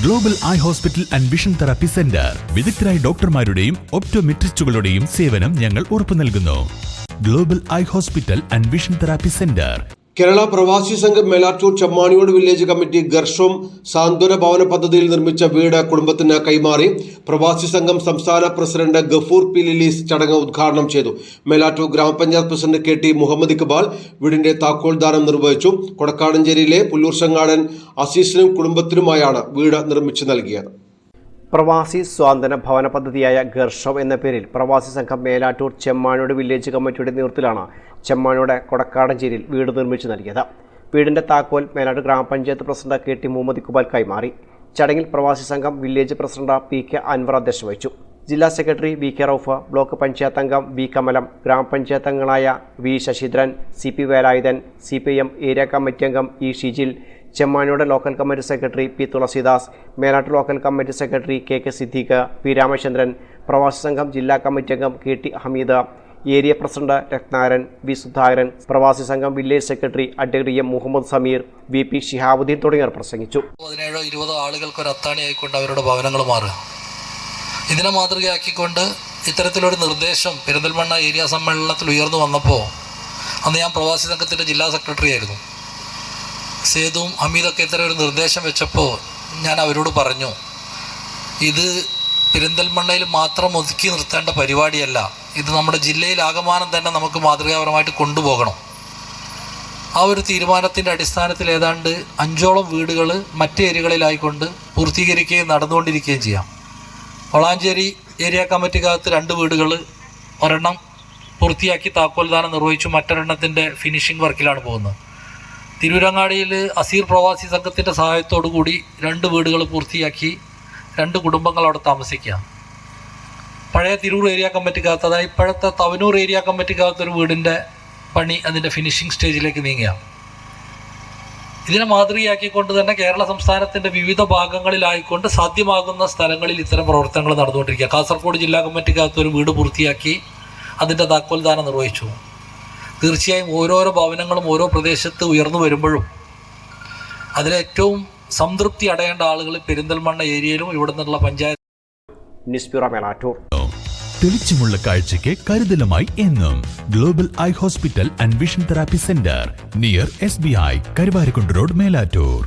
Global eye hospital and vision therapy centre വിദഗ്ധരായ ഡോക്ടർമാരുടെയും ഒപ്റ്റോമെട്രിസ്റ്റുകളുടെയും സേവനം ഞങ്ങൾ ഉറപ്പു നൽകുന്നു. Global eye hospital and vision therapy centre. Kerala പ്രവാസി സംഘം മേലാറ്റൂർ ചെമ്മാണിയോട് വില്ലേജ് കമ്മിറ്റി ഗർഷോം സാന്ത്വന ഭവന പദ്ധതിയിൽ നിർമ്മിച്ച വീട് കുടുംബത്തിന് കൈമാറി. പ്രവാസി സംഘം സംസ്ഥാന പ്രസിഡന്റ് ഗഫൂർ പി ലിലീസ് ചടങ്ങ് ഉദ്ഘാടനം ചെയ്തു. മേലാറ്റൂർ ഗ്രാമപഞ്ചായത്ത് പ്രസിഡന്റ് KT മുഹമ്മദ് ഇക്ബാൽ വീടിന്റെ താക്കോൽദാനം നിർവഹിച്ചു. കൊടക്കാടഞ്ചേരിയിലെ പുല്ലൂർശങ്ങാടൻ അസീസിനും കുടുംബത്തിനുമായാണ് വീട് നിർമ്മിച്ചു നൽകിയത്. പ്രവാസി സ്വാന്തന ഭവന പദ്ധതിയായ ഗർഷോം എന്ന പേരിൽ പ്രവാസി സംഘം മേലാറ്റൂർ ചെമ്മാണിയോട് വില്ലേജ് കമ്മിറ്റിയുടെ നേതൃത്വത്തിലാണ് ചെമ്മാണിയോട് കൊടക്കാടഞ്ചേരിയിൽ വീട് നിർമ്മിച്ചു നൽകിയത്. വീടിന്റെ താക്കോൽ മേലാറ്റൂർ ഗ്രാമപഞ്ചായത്ത് പ്രസിഡന്റ് KT മുഹമ്മദ് ഇക്ബാൽ കൈമാറി. ചടങ്ങിൽ പ്രവാസി Sangham village president PK Anwar അധ്യക്ഷത വഹിച്ചു. ജില്ലാ secretary VK Rauf, block panchayat അംഗം V കമലം, ഗ്രാമപഞ്ചായത്ത് അംഗങ്ങളായ V Sasidharan, CP Velayudhan, CPM area committee അംഗം E Shijil, Chemmaniyode local committee secretary P Thulasidas, Melattur local committee secretary KK Siddique, P Ramachandran, Pravasi Sangham ജില്ലാ കമ്മിറ്റി അംഗം KT Hameed, area president Ratnakaran, V Sudhakaran, Pravasi Sangham village secretary advocate M Muhammad Sameer, VP Shihabuddeen തുടങ്ങിയവർ പ്രസംഗിച്ചു. 17-20 ആളുകൾക്ക് ഒരു അത്താണിയായിക്കൊണ്ട് അവരുടെ ഭവനങ്ങൾ മാറുക. ഇതിനെ മാതൃകയാക്കിക്കൊണ്ട് ഇത്തരത്തിലൊരു നിർദ്ദേശം പെരിന്തൽമണ്ണ ഏരിയ സമ്മേളനത്തിൽ ഉയർന്നു വന്നപ്പോൾ അന്ന് ഞാൻ പ്രവാസി സംഘത്തിൻ്റെ ജില്ലാ സെക്രട്ടറി ആയിരുന്നു. സേതുവും ഹമീദൊക്കെ ഇത്തരം ഒരു നിർദ്ദേശം വെച്ചപ്പോൾ ഞാൻ അവരോട് പറഞ്ഞു, ഇത് പെരിന്തൽമണ്ണയിൽ മാത്രം ഒതുക്കി നിർത്തേണ്ട പരിപാടിയല്ല, ഇത് നമ്മുടെ ജില്ലയിൽ ആകമാനം തന്നെ നമുക്ക് മാതൃകാപരമായിട്ട് കൊണ്ടുപോകണം. ആ ഒരു തീരുമാനത്തിൻ്റെ അടിസ്ഥാനത്തിൽ ഏതാണ്ട് 5ഓളം വീടുകൾ മറ്റ് ഏരിയകളിലായിക്കൊണ്ട് പൂർത്തീകരിക്കുകയും നടന്നുകൊണ്ടിരിക്കുകയും ചെയ്യാം. വളാഞ്ചേരി ഏരിയ കമ്മിറ്റിക്കകത്ത് 2 വീടുകൾ, ഒരെണ്ണം പൂർത്തിയാക്കി താക്കോൽദാനം നിർവഹിച്ചു, മറ്റൊരെണ്ണത്തിൻ്റെ ഫിനിഷിംഗ് വർക്കിലാണ് പോകുന്നത്. തിരൂരങ്ങാടിയിൽ അസീർ പ്രവാസി സംഘത്തിൻ്റെ സഹായത്തോടു കൂടി 2 വീടുകൾ പൂർത്തിയാക്കി 2 കുടുംബങ്ങൾ അവിടെ താമസിക്കുക. പഴയ തിരൂർ ഏരിയ കമ്മിറ്റിക്കകത്ത്, അതായത് ഇപ്പോഴത്തെ തവനൂർ ഏരിയ കമ്മിറ്റിക്കകത്തൊരു വീടിൻ്റെ പണി അതിൻ്റെ ഫിനിഷിംഗ് സ്റ്റേജിലേക്ക് നീങ്ങുക. ഇതിനെ മാതൃകയാക്കിക്കൊണ്ട് തന്നെ കേരള സംസ്ഥാനത്തിൻ്റെ വിവിധ ഭാഗങ്ങളിലായിക്കൊണ്ട് സാധ്യമാകുന്ന സ്ഥലങ്ങളിൽ ഇത്തരം പ്രവർത്തനങ്ങൾ നടന്നുകൊണ്ടിരിക്കുക. കാസർഗോഡ് ജില്ലാ കമ്മിറ്റിക്കകത്തൊരു വീട് പൂർത്തിയാക്കി അതിൻ്റെ താക്കോൽദാനം നിർവഹിച്ചു. തീർച്ചയായും ഓരോരോ ഭവനങ്ങളും ഓരോ പ്രദേശത്ത് ഉയർന്നു വരുമ്പോഴും അതിലേറ്റവും സംതൃപ്തി അടയേണ്ട ആളുകൾ പെരിന്തൽമണ്ണ ഏരിയയിലും ഇവിടെ നിന്നുള്ള പഞ്ചായത്ത്. തെളിച്ചമുള്ള കാഴ്ചയ്ക്ക് കരുതലുമായി എന്നും global eye hospital and vision therapy centre near SBI Karuvarakundu road Melattur.